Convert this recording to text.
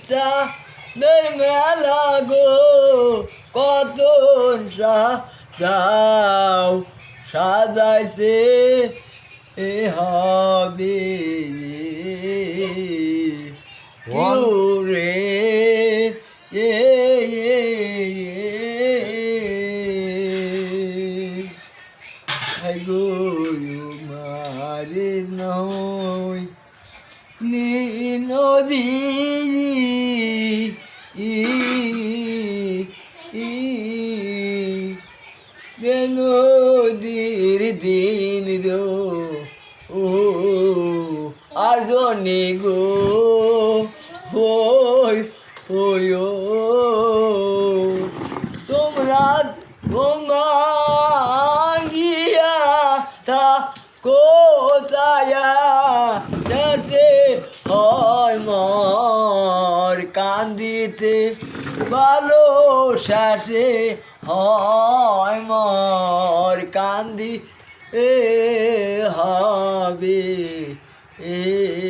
চাঁদের মেলা গো কত যাও সাজাইছে এ হবে রে এ গরু মারে নয় নদী নদীর দিন রো ও আজনে গো হই হই তোমরা গঙ্গিয়া তা কোথায়া যাতে হয় মর কান্দিতে ভালো শ্বাসে হয় মর কান্দি এ হবে এ